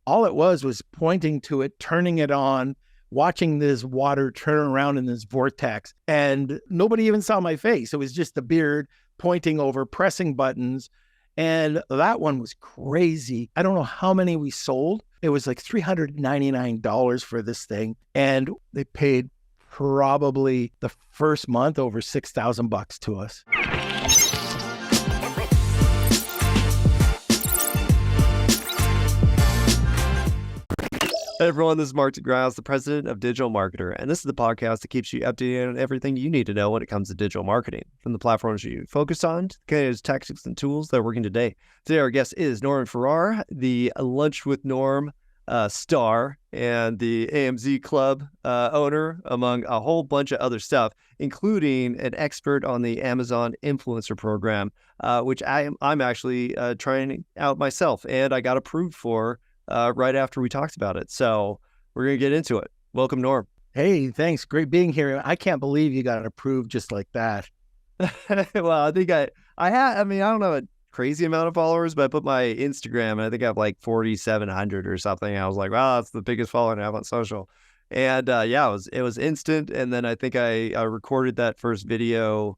all it was pointing to it, turning it on, watching this water turn around in this vortex. And nobody even saw my face. It was just the beard pointing over, pressing buttons. And that one was crazy. I don't know how many we sold. It was like $399 for this thing. And they paid probably the first month over $6,000 to us. Hey everyone, this is Mark DeGrasse, the president of Digital Marketer, and this is the podcast that keeps you updated on everything you need to know when it comes to digital marketing, from the platforms you focus on to the tactics and tools that are working today. Today, our guest is Norman Farrar, the Lunch with Norm star and the AMZ Club owner, among a whole bunch of other stuff, including an expert on the Amazon Influencer Program, which I'm actually trying out myself, and I got approved for right after we talked about it. So we're going to get into it. Welcome, Norm. Hey, thanks. Great being here. I can't believe you got it approved just like that. Well, I think I don't have a crazy amount of followers, but I put my Instagram and I think I have like 4,700 or something. I was like, wow, that's the biggest following I have on social. And it was instant. And then I think I recorded that first video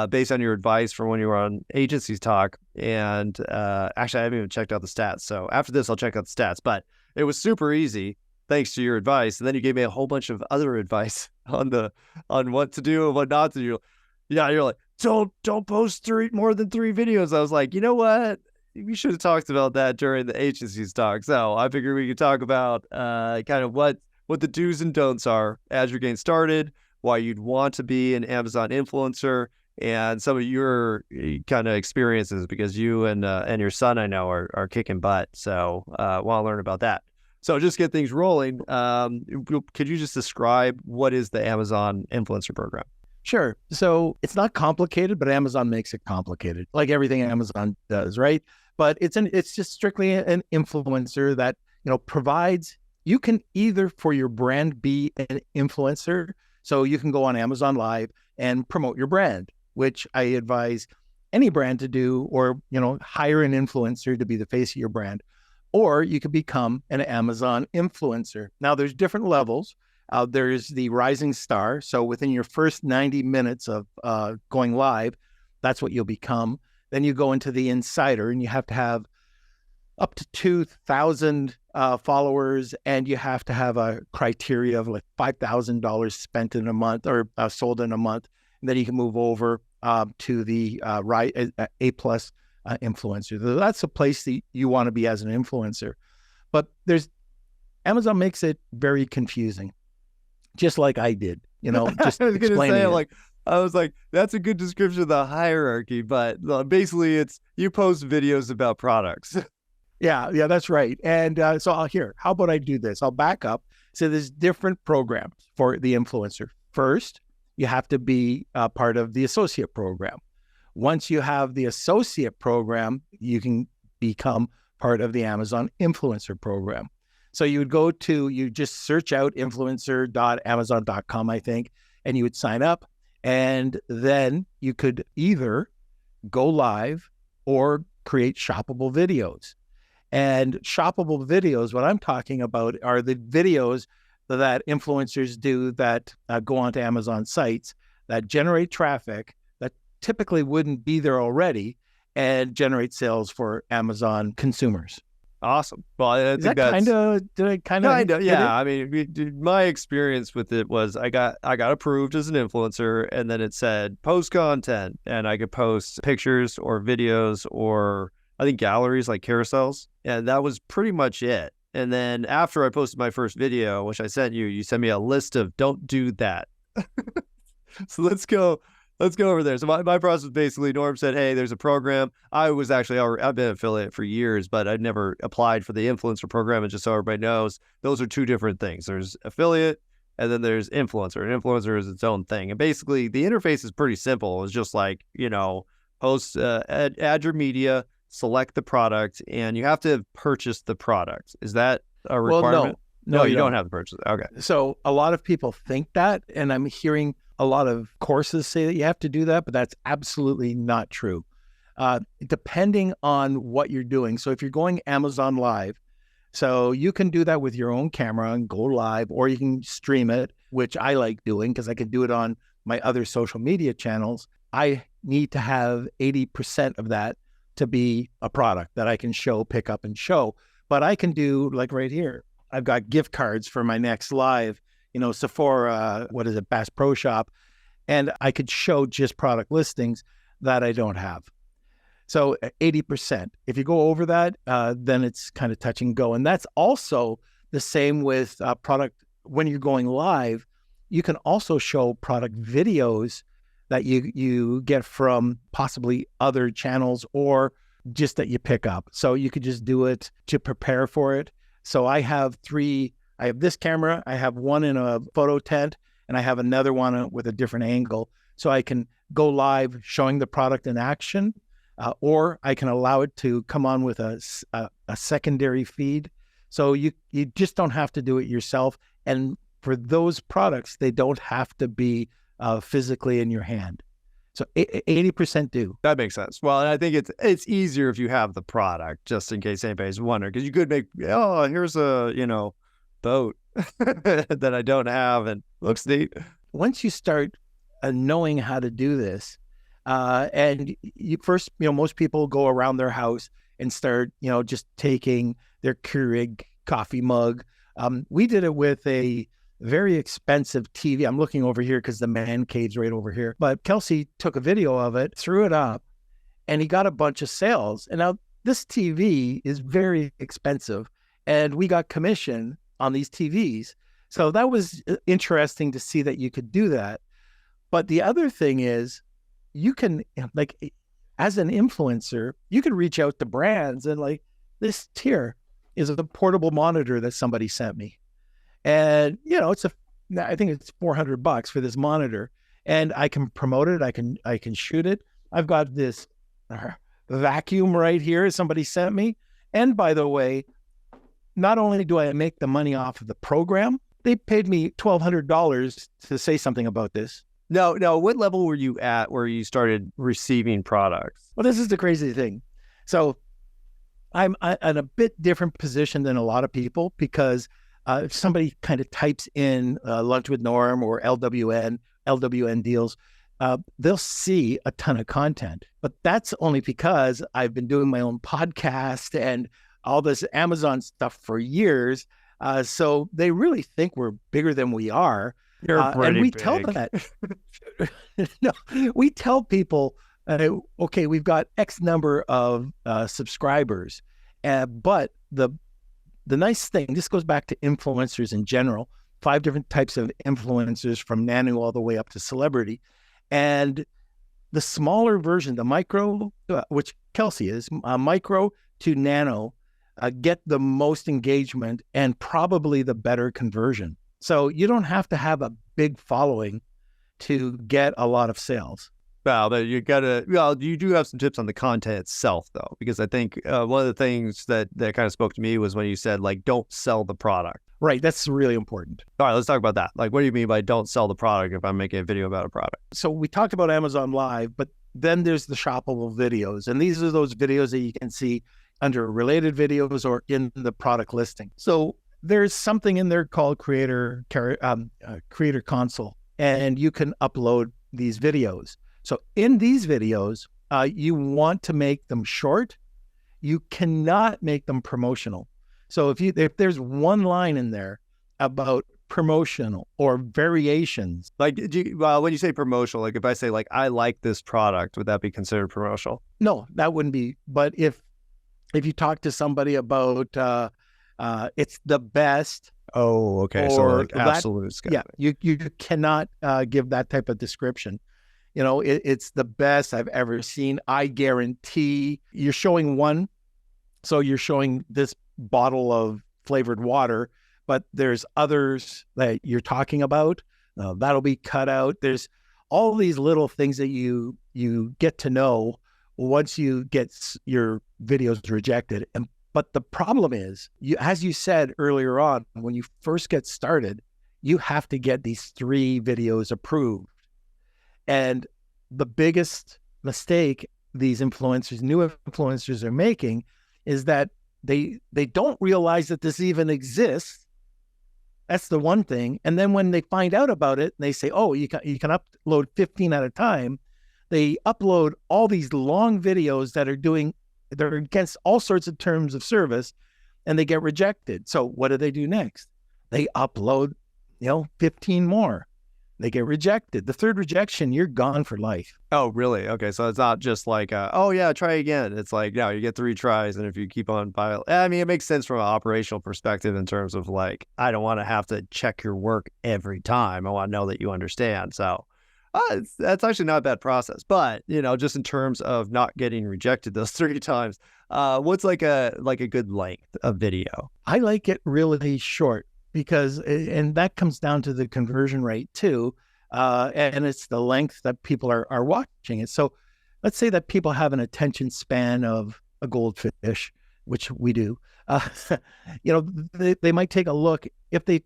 based on your advice from when you were on Agencies Talk. And actually, I haven't even checked out the stats. So after this, I'll check out the stats. But it was super easy, thanks to your advice. And then you gave me a whole bunch of other advice on what to do and what not to do. Yeah, you're like, don't post more than 3 videos. I was like, you know what? We should have talked about that during the Agencies Talk. So I figured we could talk about kind of what the do's and don'ts are as you're getting started, why you'd want to be an Amazon influencer, and some of your kind of experiences, because you and your son, I know, are kicking butt. So want to learn about that. So just get things rolling. Could you just describe what is the Amazon Influencer Program? Sure. So it's not complicated, but Amazon makes it complicated, like everything Amazon does, right? But it's just strictly an influencer that, provides, you can either for your brand be an influencer. So you can go on Amazon Live and promote your brand, which I advise any brand to do, or, hire an influencer to be the face of your brand, or you could become an Amazon influencer. Now there's different levels. There's the rising star. So within your first 90 minutes of going live, that's what you'll become. Then you go into the insider, and you have to have up to 2,000 followers, and you have to have a criteria of like $5,000 spent in a month or sold in a month. And then you can move over to the A+ influencer. So that's a place that you want to be as an influencer. But Amazon makes it very confusing, just like I did, just I was explaining say, I was like, that's a good description of the hierarchy, but basically it's, you post videos about products. Yeah, that's right. And so how about I do this? I'll back up. So there's different programs for the influencer. First, you have to be part of the associate program. Once you have the associate program, you can become part of the Amazon influencer program. So you just search out influencer.amazon.com, I think, and you would sign up. And then you could either go live or create shoppable videos. And shoppable videos, what I'm talking about are the videos that influencers do that go onto Amazon sites that generate traffic that typically wouldn't be there already and generate sales for Amazon consumers. Awesome. Well, I think did I kind of? Yeah. I mean, my experience with it was I got approved as an influencer, and then it said post content, and I could post pictures or videos or I think galleries like carousels, and that was pretty much it. And then after I posted my first video, which I sent you sent me a list of don't do that. So let's go over there. So my process, basically, Norm said, hey, there's a program. I've been an affiliate for years, but I'd never applied for the influencer program. And just so everybody knows, those are two different things. There's affiliate, and then there's influencer. An influencer is its own thing. And basically, the interface is pretty simple. It's just like, post, add your media, select the product, and you have to have purchased the product. Is that a requirement? Well, no, you don't have to purchase it. Okay. So a lot of people think that, and I'm hearing a lot of courses say that you have to do that, but that's absolutely not true. Depending on what you're doing. So if you're going Amazon Live, So you can do that with your own camera and go live, or you can stream it, which I like doing because I can do it on my other social media channels. I need to have 80% of that to be a product that I can show, pick up and show. But I can do like right here. I've got gift cards for my next live, Sephora, Bass Pro Shop. And I could show just product listings that I don't have. So 80%. If you go over that, then it's kind of touch and go. And that's also the same with product. When you're going live, you can also show product videos that you get from possibly other channels or just that you pick up. So you could just do it to prepare for it. So I have this camera, I have one in a photo tent, and I have another one with a different angle. So I can go live showing the product in action, or I can allow it to come on with a secondary feed. So you just don't have to do it yourself. And for those products, they don't have to be physically in your hand. So 80% do. That makes sense. Well, and I think it's easier if you have the product, just in case anybody's wondering, because you could make, here's a, boat that I don't have and looks neat. Once you start knowing how to do this, and you first, most people go around their house and start, just taking their Keurig coffee mug. We did it with a very expensive TV. I'm looking over here because the man cave's right over here. But Kelsey took a video of it, threw it up, and he got a bunch of sales. And now this TV is very expensive, and we got commission on these TVs. So that was interesting to see that you could do that. But the other thing is, you can, as an influencer, you can reach out to brands and this here is a portable monitor that somebody sent me. And, I think it's $400 for this monitor, and I can promote it. I can shoot it. I've got this vacuum right here somebody sent me. And by the way, not only do I make the money off of the program, they paid me $1,200 to say something about this. No. What level were you at where you started receiving products? Well, this is the crazy thing. So I'm in a bit different position than a lot of people because if somebody kind of types in Lunch with Norm or LWN deals, they'll see a ton of content. But that's only because I've been doing my own podcast and all this Amazon stuff for years. So they really think we're bigger than we are. You're pretty and we big. tell them that. No, we tell people, okay, we've got X number of subscribers, but the nice thing, this goes back to influencers in general, 5 different types of influencers from nano all the way up to celebrity. And the smaller version, the micro, which Kelsey is, micro to nano, get the most engagement and probably the better conversion. So you don't have to have a big following to get a lot of sales. Well, but you do have some tips on the content itself, though, because I think one of the things that kind of spoke to me was when you said, don't sell the product. Right. That's really important. All right, let's talk about that. What do you mean by don't sell the product if I'm making a video about a product? So we talked about Amazon Live, but then there's the shoppable videos. And these are those videos that you can see under related videos or in the product listing. So there's something in there called Creator Console, and you can upload these videos. So in these videos, you want to make them short. You cannot make them promotional. So if there's one line in there about promotional or variations. When you say promotional, if I say I like this product, would that be considered promotional? No, that wouldn't be. But if you talk to somebody about it's the best. Oh, okay. So absolute. Yeah, you cannot give that type of description. It's the best I've ever seen. I guarantee. You're showing one. So you're showing this bottle of flavored water, but there's others that you're talking about. That'll be cut out. There's all these little things that you get to know once you get your videos rejected. But the problem is, as you said earlier on, when you first get started, you have to get these 3 videos approved. And the biggest mistake these new influencers are making is that they don't realize that this even exists. That's the one thing. And then when they find out about it, they say, oh, you can upload 15 at a time. They upload all these long videos that are against all sorts of terms of service, and they get rejected. So what do they do next? They upload, 15 more. They get rejected. The third rejection, you're gone for life. Oh, really? Okay. So it's not just like, oh yeah, try again. It's like, no, you get 3 tries. And if you keep on I mean, it makes sense from an operational perspective in terms of like, I don't want to have to check your work every time. I want to know that you understand. So that's actually not a bad process. But, just in terms of not getting rejected those 3 times, what's like a good length of video? I like it really short. Because, and that comes down to the conversion rate too, and it's the length that people are watching it. So let's say that people have an attention span of a goldfish, which we do. They might take a look. If they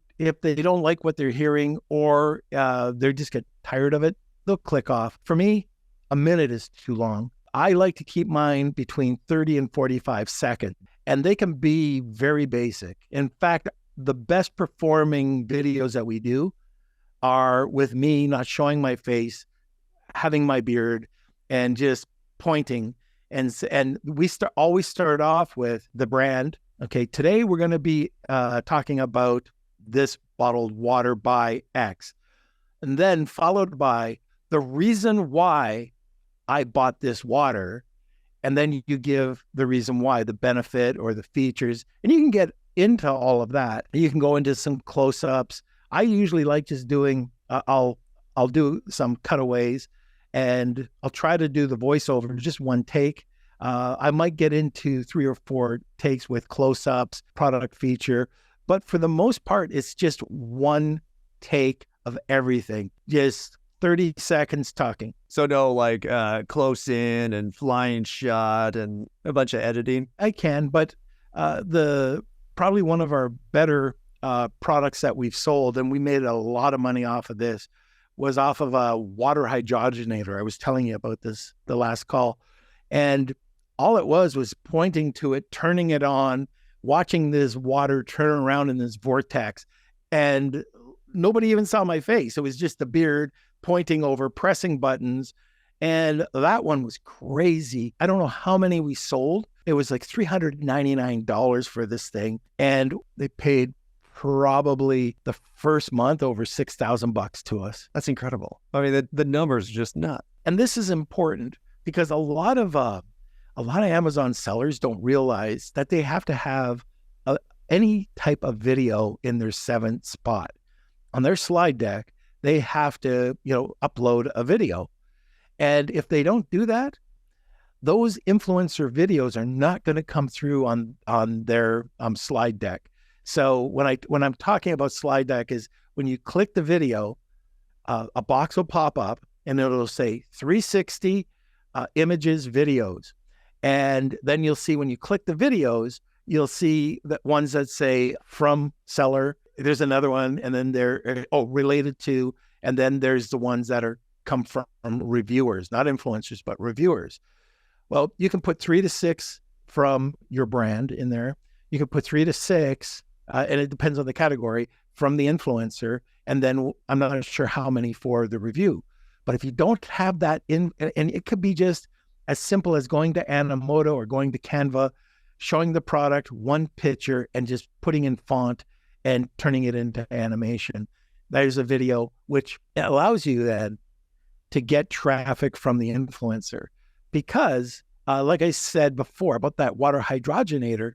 don't like what they're hearing, or they just get tired of it, they'll click off. For me, a minute is too long. I like to keep mine between 30 and 45 seconds, and they can be very basic. In fact, the best performing videos that we do are with me not showing my face, having my beard, and just pointing. And we always start off with the brand. Okay, today we're going to be talking about this bottled water by X, and then followed by the reason why I bought this water. And then you give the reason why, the benefit or the features, and you can get into all of that. You can go into some close-ups. I usually like just doing, I'll do some cutaways, and I'll try to do the voiceover, just one take. I might get into 3 or 4 takes with close-ups, product feature, but for the most part, it's just one take of everything, just 30 seconds talking. So no like close in and flying shot and a bunch of editing? I can, but probably one of our better products that we've sold, and we made a lot of money off of this, was off of a water hydrogenator. I was telling you about this the last call. And all it was pointing to it, turning it on, watching this water turn around in this vortex. And nobody even saw my face. It was just the beard pointing over, pressing buttons. And that one was crazy. I don't know how many we sold. It was like $399 for this thing. And they paid probably the first month over $6,000 to us. That's incredible. I mean, the numbers are just nuts. And this is important because a lot of Amazon sellers don't realize that they have to have any type of video in their 7th spot. On their slide deck, they have to, upload a video. And if they don't do that, those influencer videos are not going to come through on their slide deck. So when I'm talking about slide deck is when you click the video, a box will pop up and it'll say 360 images, videos. And then you'll see when you click the videos, you'll see that ones that say from seller. There's another one, and then they're related to, and then there's the ones that come from reviewers, not influencers, but reviewers. Well, you can put 3 to 6 from your brand in there. You can put 3 to 6, and it depends on the category, from the influencer. And then I'm not sure how many for the review. But if you don't have that in, and it could be just as simple as going to Animoto or going to Canva, showing the product, one picture, and just putting in font and turning it into animation. There's a video which allows you then to get traffic from the influencer. Because, like I said before about that water hydrogenator,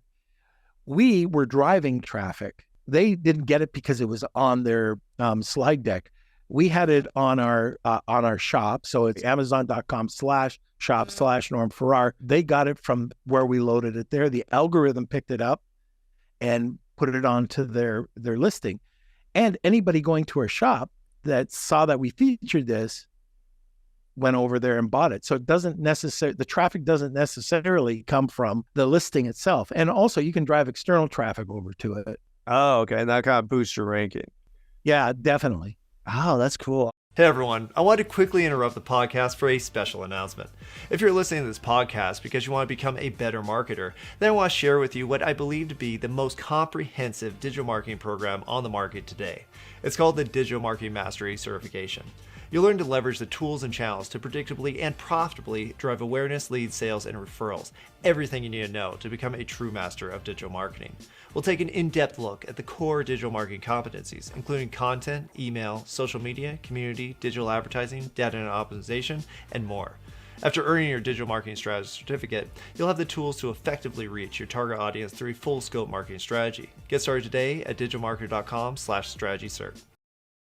we were driving traffic. They didn't get it because it was on their slide deck. We had it on our shop. So it's amazon.com/shop/Norman Farrar. They got it from where we loaded it there. The algorithm picked it up and put it onto their listing. And anybody going to our shop that saw that we featured this went over there and bought it. So the traffic doesn't necessarily come from the listing itself. And also you can drive external traffic over to it. Oh, okay. And that kind of boosts your ranking. Yeah, definitely. Oh, that's cool. Hey everyone, I want to quickly interrupt the podcast for a special announcement. If you're listening to this podcast because you want to become a better marketer, then I want to share with you what I believe to be the most comprehensive digital marketing program on the market today. It's called the Digital Marketing Mastery Certification. You'll learn to leverage the tools and channels to predictably and profitably drive awareness, leads, sales, and referrals. Everything you need to know to become a true master of digital marketing. We'll take an in-depth look at the core digital marketing competencies, including content, email, social media, community, digital advertising, data and optimization, and more. After earning your digital marketing strategy certificate, you'll have the tools to effectively reach your target audience through a full scope marketing strategy. Get started today at digitalmarketer.com/strategy cert.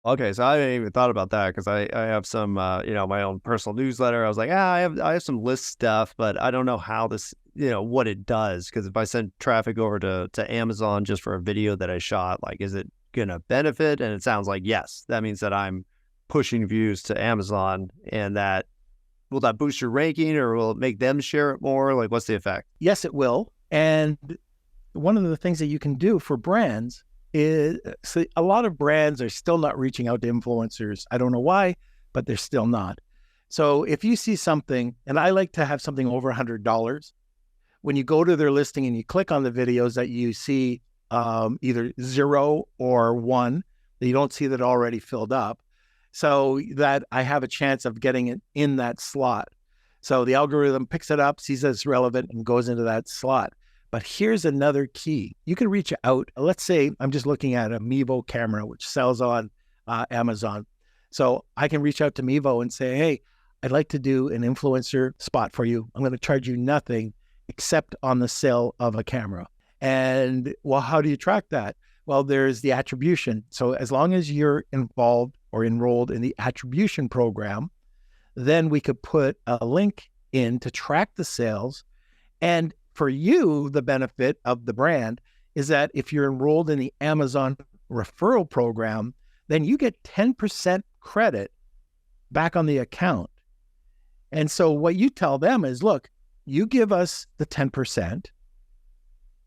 Okay, so I hadn't even thought about that because I have some, my own personal newsletter. I was like, I have some list stuff, but I don't know how this, what it does. Because if I send traffic over to Amazon just for a video that I shot, like, is it going to benefit? And it sounds like yes. That means that I'm pushing views to Amazon, and will that boost your ranking, or will it make them share it more? Like, what's the effect? Yes, it will. And one of the things that you can do for brands is, so a lot of brands are still not reaching out to influencers. I don't know why, but they're still not. So if you see something, and I like to have something over $100, when you go to their listing and you click on the videos that you see either 0 or 1, that you don't see that already filled up, so that I have a chance of getting it in that slot. So the algorithm picks it up, sees that it's relevant, and goes into that slot. But here's another key. You can reach out. Let's say I'm just looking at a Mevo camera, which sells on Amazon. So I can reach out to Mevo and say, hey, I'd like to do an influencer spot for you. I'm going to charge you nothing except on the sale of a camera. And well, how do you track that? Well, there's the attribution. So as long as you're involved or enrolled in the attribution program, then we could put a link in to track the sales. And for you, the benefit of the brand is that if you're enrolled in the Amazon referral program, then you get 10% credit back on the account. And so what you tell them is, look, you give us the 10%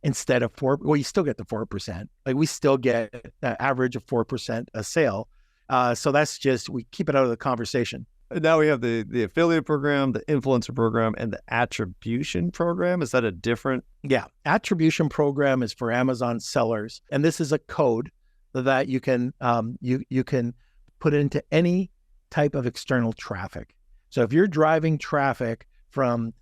instead of 4%. Well, you still get the 4%. Like, we still get an average of 4% a sale. So that's just, we keep it out of the conversation. Now we have the affiliate program, the influencer program, and the attribution program. Is that a different? Yeah. Attribution program is for Amazon sellers. And this is a code that you can you can put into any type of external traffic. So if you're driving traffic from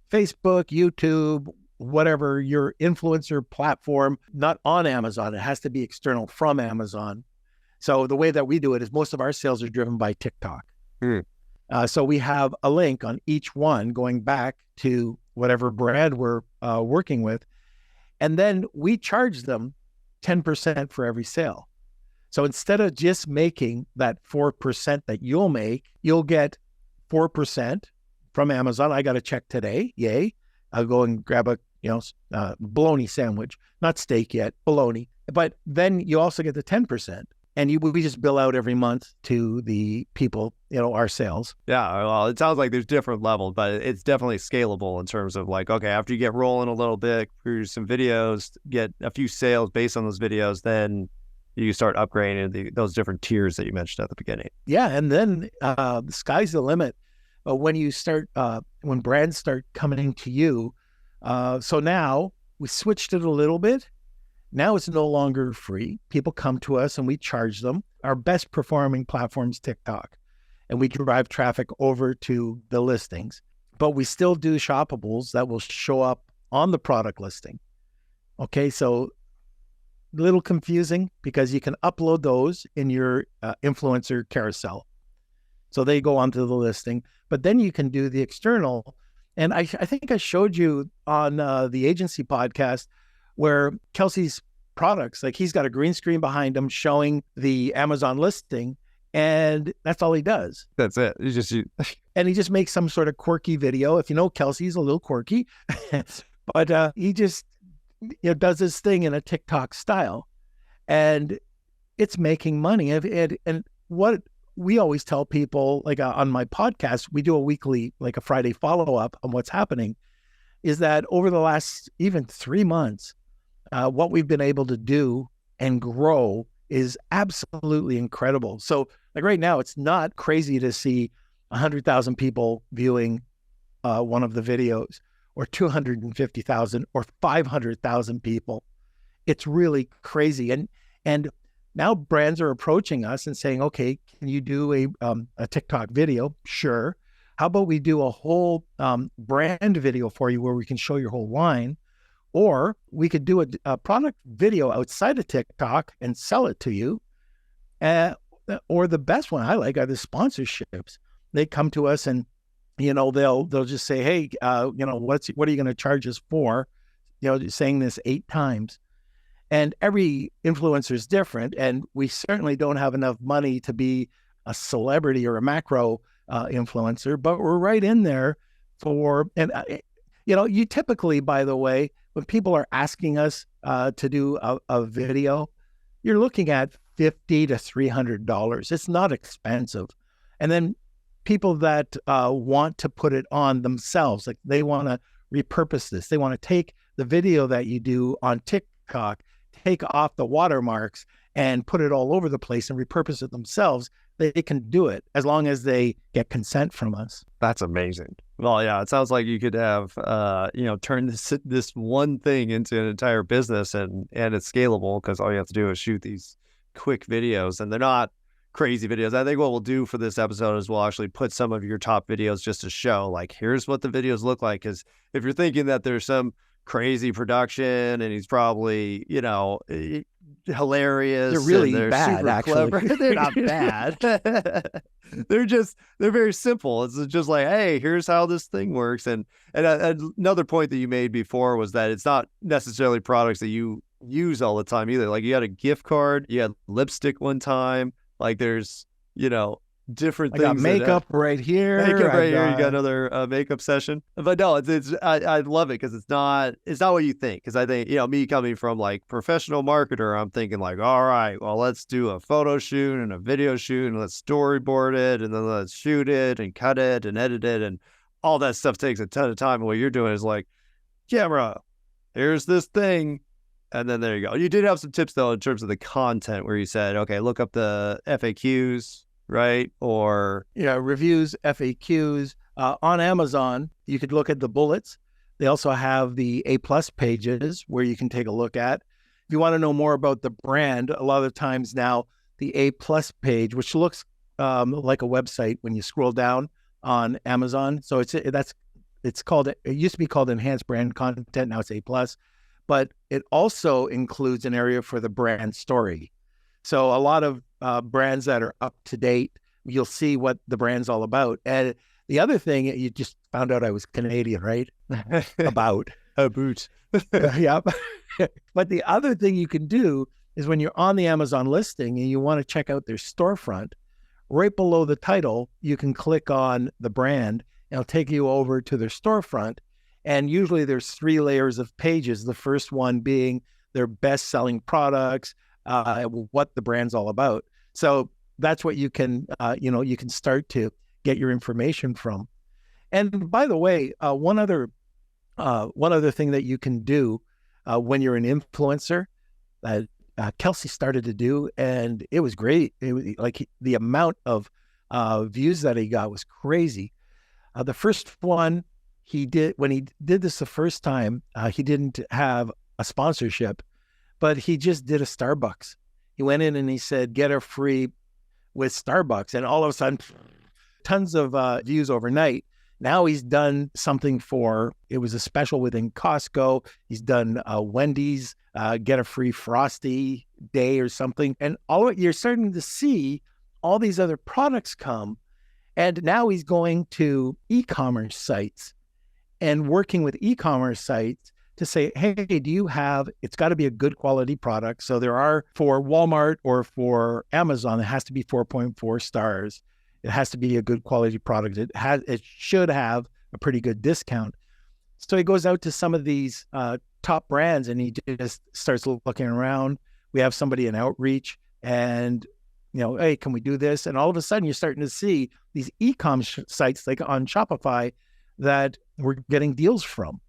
Facebook, YouTube, whatever your influencer platform, not on Amazon, it has to be external from Amazon. So the way that we do it is most of our sales are driven by TikTok. So we have a link on each one going back to whatever brand we're working with. And then we charge them 10% for every sale. So instead of just making that 4% that you'll make, you'll get 4% from Amazon. I got a check today. Yay. I'll go and grab a bologna sandwich, not steak yet, bologna. But then you also get the 10%. And we just bill out every month to the people, our sales. Yeah, well, it sounds like there's different levels, but it's definitely scalable in terms of like, okay, after you get rolling a little bit, produce some videos, get a few sales based on those videos, then you start upgrading those different tiers that you mentioned at the beginning. Yeah, and then the sky's the limit. When you start, when brands start coming to you, so now we switched it a little bit. Now it's no longer free. People come to us and we charge them. Our best performing platform is TikTok, and we drive traffic over to the listings. But we still do shoppables that will show up on the product listing. Okay, so a little confusing because you can upload those in your influencer carousel. So they go onto the listing, but then you can do the external. And I think I showed you on the agency podcast where Kelsey's products, like, he's got a green screen behind him showing the Amazon listing, and that's all he does. That's it. And he just makes some sort of quirky video. If you know Kelsey, he's a little quirky, but he just does his thing in a TikTok style, and it's making money. And what we always tell people, like on my podcast, we do a weekly, like a Friday follow-up on what's happening, is that over the last even 3 months, what we've been able to do and grow is absolutely incredible. So like right now, it's not crazy to see 100,000 people viewing one of the videos, or 250,000 or 500,000 people. It's really crazy. And now brands are approaching us and saying, okay, can you do a TikTok video? Sure. How about we do a whole brand video for you where we can show your whole line? Or we could do a product video outside of TikTok and sell it to you. Or the best one I like are the sponsorships. They come to us and, they'll just say, hey, what are you going to charge us for? Saying this 8 times. And every influencer is different. And we certainly don't have enough money to be a celebrity or a macro influencer, but we're right in there you typically, by the way, when people are asking us to do a video, you're looking at $50 to $300. It's not expensive. And then people that want to put it on themselves, like they want to repurpose this. They want to take the video that you do on TikTok, take off the watermarks and put it all over the place and repurpose it themselves. They can do it as long as they get consent from us. That's amazing. Well, yeah, it sounds like you could have, turn this one thing into an entire business, and it's scalable because all you have to do is shoot these quick videos, and they're not crazy videos. I think what we'll do for this episode is we'll actually put some of your top videos just to show, like, here's what the videos look like. Because if you're thinking that there's some crazy production and he's probably, hilarious. They're really they're bad, super actually. Clever. They're not bad. They're very simple. It's just like, hey, here's how this thing works. And another point that you made before was that it's not necessarily products that you use all the time either. Like, you had a gift card, you had lipstick one time. Like, there's, different things. I got makeup right here. Makeup right here. You got another makeup session. But no, I love it because it's not what you think. Because I think, me coming from like professional marketer, I'm thinking like, all right, well, let's do a photo shoot and a video shoot and let's storyboard it and then let's shoot it and cut it and edit it, and all that stuff takes a ton of time. And what you're doing is like, camera, here's this thing. And then there you go. You did have some tips though in terms of the content where you said, okay, look up the FAQs, right? Or reviews, FAQs. On Amazon, you could look at the bullets. They also have the A+ pages where you can take a look at. If you want to know more about the brand, a lot of times now the A+ page, which looks like a website when you scroll down on Amazon. So it used to be called enhanced brand content. Now it's A+, but it also includes an area for the brand story. So a lot of brands that are up to date, you'll see what the brand's all about. And the other thing, you just found out I was Canadian, right? About. Yeah. But the other thing you can do is when you're on the Amazon listing and you want to check out their storefront, right below the title, you can click on the brand and it'll take you over to their storefront. And usually there's 3 layers of pages. The first one being their best-selling products, what the brand's all about. So that's what you can, you can start to get your information from. And by the way, one other thing that you can do when you're an influencer, Kelsey started to do, and it was great. It was like the amount of views that he got was crazy. The first one he did, when he did this the first time, he didn't have a sponsorship, but he just did a Starbucks. He went in and he said, get a free with Starbucks. And all of a sudden, tons of views overnight. Now he's done something it was a special within Costco. He's done Wendy's, get a free Frosty day or something. And you're starting to see all these other products come. And now he's going to e-commerce sites and working with e-commerce sites to say, hey, it's got to be a good quality product. So there are, for Walmart or for Amazon, it has to be 4.4 stars. It has to be a good quality product. It should have a pretty good discount. So he goes out to some of these top brands and he just starts looking around. We have somebody in outreach and, hey, can we do this? And all of a sudden you're starting to see these e-com sites like on Shopify that we're getting deals from.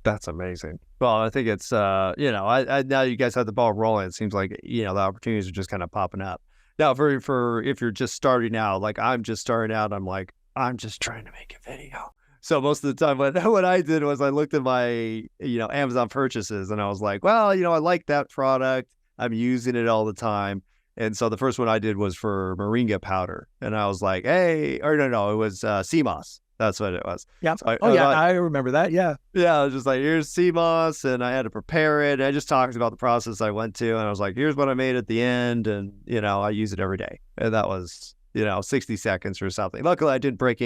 That's amazing. Well, I think it's, I now you guys have the ball rolling. It seems like, the opportunities are just kind of popping up. Now, for if you're just starting out, like I'm just starting out, I'm like, I'm just trying to make a video. So most of the time, what I did was I looked at my, Amazon purchases, and I was like, well, I like that product. I'm using it all the time. And so the first one I did was for moringa powder. And I was like, hey, or no, it was sea moss. That's what it was. Yeah. So I remember that. Yeah. yeah, I was just like, here's sea moss, and I had to prepare it. I just talked about the process I went to, and I was like, here's what I made at the end, and I use it every day. And that was 60 seconds or something. Luckily, I didn't break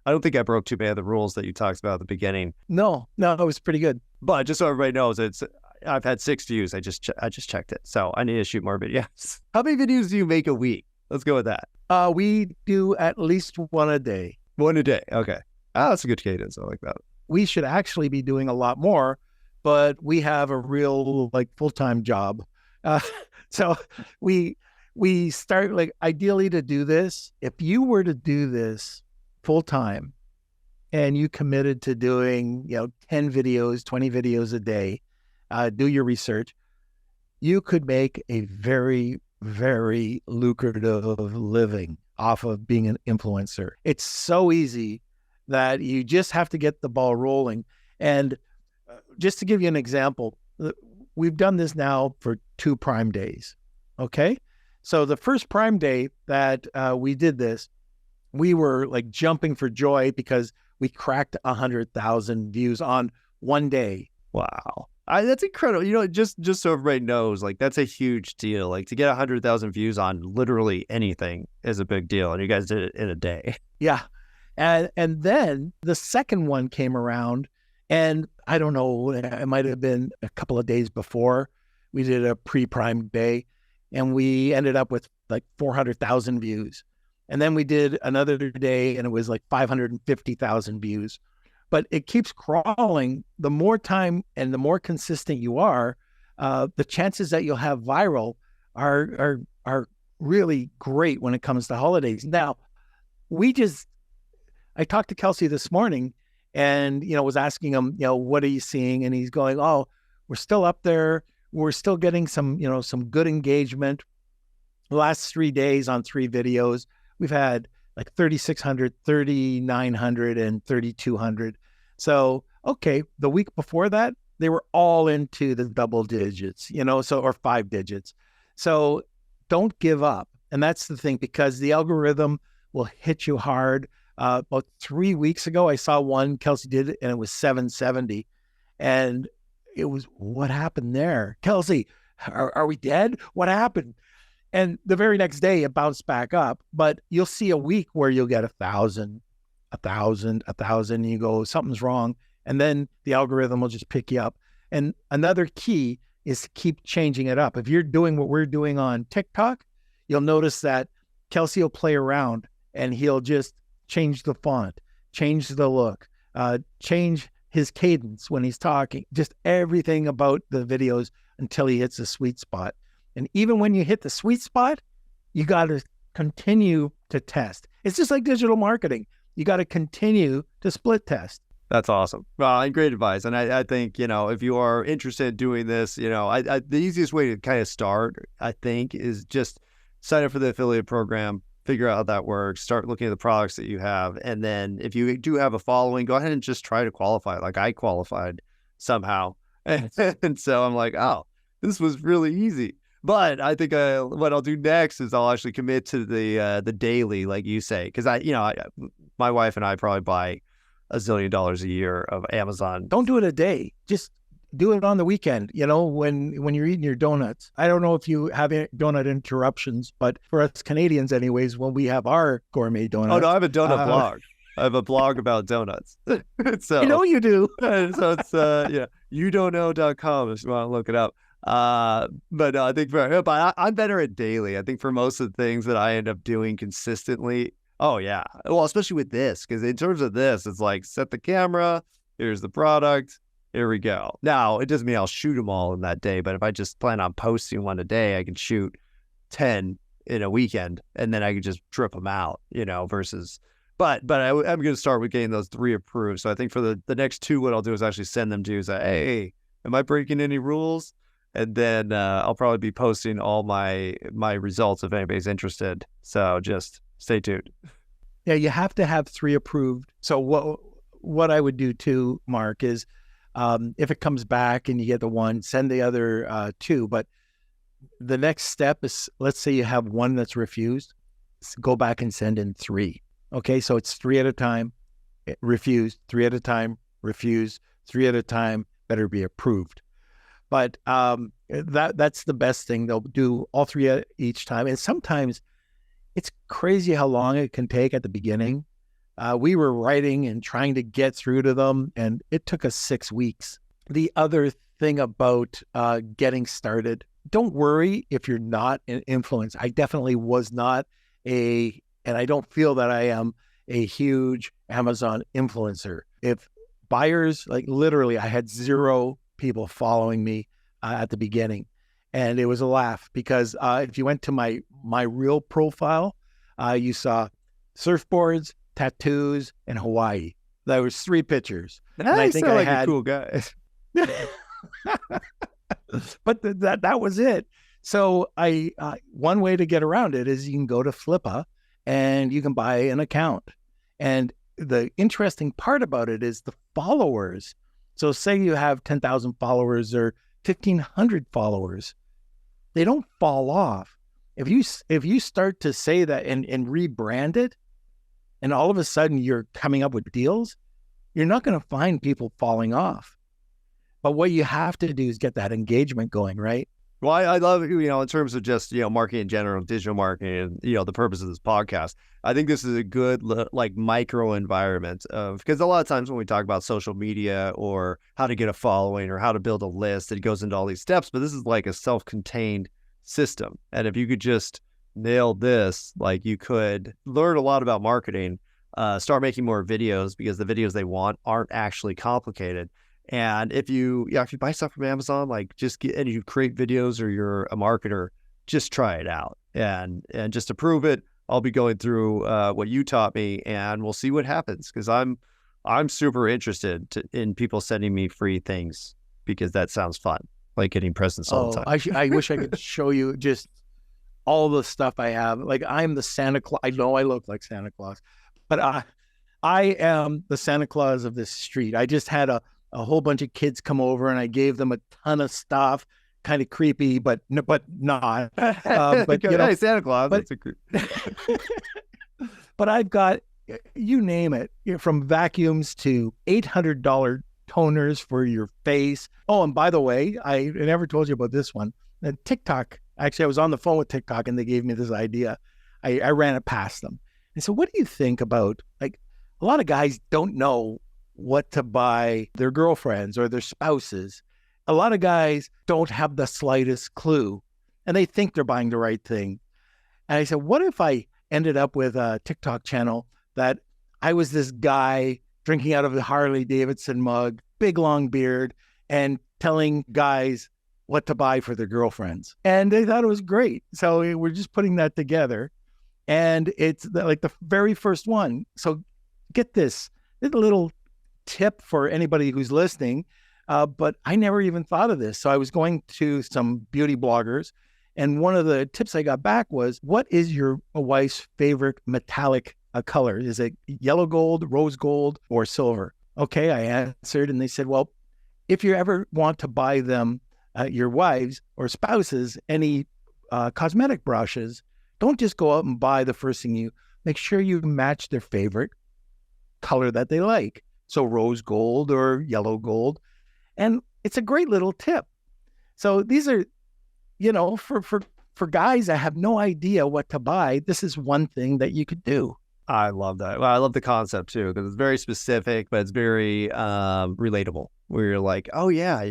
I don't think I broke too many of the rules that you talked about at the beginning. No, it was pretty good. But just so everybody knows, I've had 6 views. I just checked it, so I need to shoot more videos. How many videos do you make a week? Let's go with that. We do at least one a day. One a day. Okay. Oh, that's a good cadence. I like that. We should actually be doing a lot more, but we have a real full-time job. So we start ideally to do this. If you were to do this full-time and you committed to doing, 10 videos, 20 videos a day, do your research, you could make a very, very lucrative living off of being an influencer. It's so easy that you just have to get the ball rolling. And just to give you an example, we've done this now for 2 Prime days. Okay. So the first Prime day that we did this, we were jumping for joy because we cracked 100,000 views on one day. Wow. That's incredible. Just so everybody knows, that's a huge deal. To get 100,000 views on literally anything is a big deal. And you guys did it in a day. Yeah. And then the second one came around, and I don't know, it might have been a couple of days before we did a pre-Prime day, and we ended up with 400,000 views. And then we did another day, and it was 550,000 views. But it keeps crawling. The more time and the more consistent you are, the chances that you'll have viral are really great when it comes to holidays. Now, I talked to Kelsey this morning, and was asking him, what are you seeing? And he's going, oh, we're still up there. We're still getting some good engagement. The last 3 days on 3 videos, we've had 3,600, 3,900, and 3,200. So, okay, the week before that, they were all into the double digits, or 5 digits. So don't give up. And that's the thing, because the algorithm will hit you hard. About 3 weeks ago, I saw one, Kelsey did it, and it was 770. And it was, what happened there? Kelsey, are we dead? What happened? And the very next day, it bounced back up. But you'll see a week where you'll get 1,000, 1,000, 1,000, and you go, something's wrong. And then the algorithm will just pick you up. And another key is to keep changing it up. If you're doing what we're doing on TikTok, you'll notice that Kelsey will play around, and he'll just change the font, change the look, change his cadence when he's talking, just everything about the videos until he hits the sweet spot. And even when you hit the sweet spot, you got to continue to test. It's just like digital marketing. You got to continue to split test. That's awesome. Well, and great advice. And I think, if you are interested in doing this, the easiest way to kind of start, I think, is just sign up for the affiliate program, figure out how that works, start looking at the products that you have. And then if you do have a following, go ahead and just try to qualify. I qualified somehow. And so I'm like, oh, this was really easy. But I think what I'll do next is I'll actually commit to the daily, like you say, because my wife and I probably buy $1 zillion a year of Amazon. Don't do it a day. Just do it on the weekend, when you're eating your donuts. I don't know if you have donut interruptions, but for us Canadians anyways, when we have our gourmet donuts. Oh, no, I have a donut blog. I have a blog about donuts. So you do. So it's, youdon'tknow.com if you want to look it up. But I think I'm better at daily. I think for most of the things that I end up doing consistently. Oh yeah. Well, especially with this, because in terms of this, it's set the camera, here's the product, here we go. Now, it doesn't mean I'll shoot them all in that day, but if I just plan on posting one a day, I can shoot 10 in a weekend, and then I can just drip them out, versus I'm going to start with getting those 3 approved. So I think for the next 2, what I'll do is actually send them to you. Say, hey, am I breaking any rules? And then I'll probably be posting all my results if anybody's interested. So just stay tuned. Yeah, you have to have 3 approved. So what I would do too, Mark, is if it comes back and you get the 1, send the other 2. But the next step is, let's say you have 1 that's refused, go back and send in 3. Okay, so it's 3 at a time, refused, 3 at a time, refused, 3 at a time, better be approved. But that's the best thing. They'll do all 3 each time. And sometimes it's crazy how long it can take at the beginning. We were writing and trying to get through to them, and it took us 6 weeks. The other thing about getting started, don't worry if you're not an influencer. I definitely was not and I don't feel that I am a huge Amazon influencer. If buyers, like literally, I had 0 people following me at the beginning. And it was a laugh because if you went to my real profile, you saw surfboards, tattoos, and Hawaii. There was 3 pictures. And I think I had a cool guy. But that was it. So one way to get around it is you can go to Flippa and you can buy an account. And the interesting part about it is the followers. So say you have 10,000 followers or 1,500 followers, they don't fall off. If you start to say that and rebrand it, and all of a sudden you're coming up with deals, you're not going to find people falling off. But what you have to do is get that engagement going, right? Well, I love, in terms of just, marketing in general, digital marketing, and, the purpose of this podcast, I think this is a good, like, micro environment because a lot of times when we talk about social media or how to get a following or how to build a list, it goes into all these steps, but this is like a self-contained system. And if you could just nail this, like, you could learn a lot about marketing, start making more videos because the videos they want aren't actually complicated. And if you buy stuff from Amazon, like and you create videos or you're a marketer, just try it out and just to prove it, I'll be going through what you taught me and we'll see what happens. Cause I'm super interested in people sending me free things because that sounds fun. Like getting presents all the time. I wish I could show you just all the stuff I have. Like I'm the Santa Claus. I know I look like Santa Claus, but I am the Santa Claus of this street. I just had a whole bunch of kids come over and I gave them a ton of stuff, kind of creepy, but not. But hey, Santa Claus. That's a creep. But I've got, you name it, from vacuums to $800 toners for your face. Oh, and by the way, I never told you about this one. TikTok. Actually, I was on the phone with TikTok and they gave me this idea. I ran it past them. And so what do you think about, like, a lot of guys don't know what to buy their girlfriends or their spouses. A lot of guys don't have the slightest clue and they think they're buying the right thing. And I said, what if I ended up with a TikTok channel that I was this guy drinking out of the Harley Davidson mug, big long beard, and telling guys what to buy for their girlfriends. And they thought it was great. So we're just putting that together. And it's like the very first one. So get this little tip for anybody who's listening, but I never even thought of this. So I was going to some beauty bloggers, and one of the tips I got back was, what is your wife's favorite metallic color? Is it yellow gold, rose gold, or silver? Okay, I answered, and they said, well, if you ever want to buy them, your wives or spouses, any cosmetic brushes, don't just go out and buy the first thing. You make sure you match their favorite color that they like. So rose gold or yellow gold. And it's a great little tip. So these are, for guys that have no idea what to buy, this is one thing that you could do. I love that. Well, I love the concept too, because it's very specific, but it's very relatable. Where you're like, oh yeah,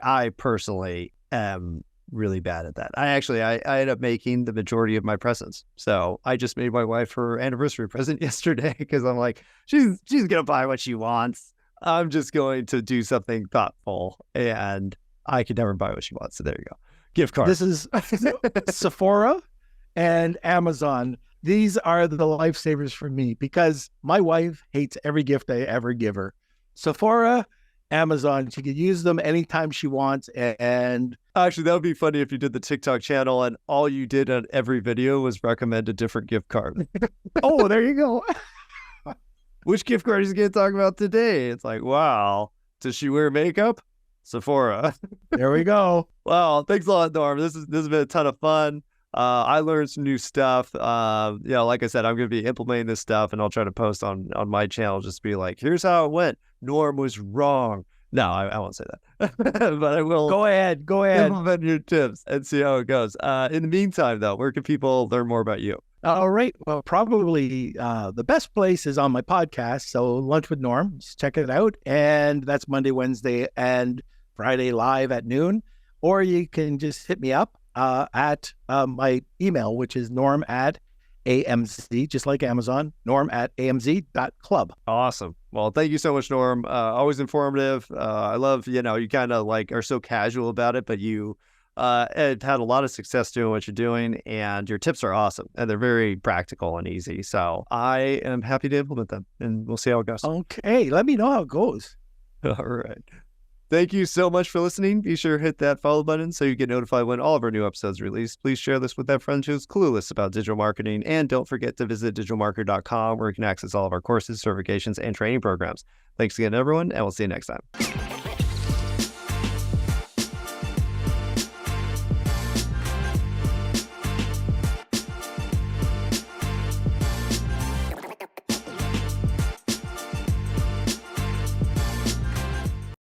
I personally am really bad at that. I end up making the majority of my presents. So I just made my wife her anniversary present yesterday because I'm like, she's gonna buy what she wants. I'm just going to do something thoughtful, and I could never buy what she wants. So there you go, gift card. This is Sephora and Amazon These are the lifesavers for me because my wife hates every gift I ever give her. Sephora, Amazon, she could use them anytime she wants. And actually, that would be funny if you did the TikTok channel and all you did on every video was recommend a different gift card. Oh, there you go. Which gift card is he going to talk about today? It's like, wow, does she wear makeup? Sephora. There we go. Well, thanks a lot, Norm. This has been a ton of fun. I learned some new stuff. Like I said, I'm going to be implementing this stuff, and I'll try to post on my channel, just be like, here's how it went. Norm was wrong. No, I won't say that, but I will. Go ahead. Implement your tips and see how it goes. In the meantime, though, where can people learn more about you? All right. Well, probably the best place is on my podcast. So Lunch with Norm, just check it out. And that's Monday, Wednesday, and Friday live at noon. Or you can just hit me up at my email, which is norm@amz, just like Amazon, norm@amz.club. Awesome. Well, thank you so much, Norm. Always informative. I love, you kind of like are so casual about it, but you had a lot of success doing what you're doing, and your tips are awesome, and they're very practical and easy. So I am happy to implement them, and we'll see how it goes. Okay. Let me know how it goes. All right. Thank you so much for listening. Be sure to hit that follow button so you get notified when all of our new episodes are released. Please share this with that friend who's clueless about digital marketing. And don't forget to visit digitalmarketer.com, where you can access all of our courses, certifications, and training programs. Thanks again, everyone, and we'll see you next time.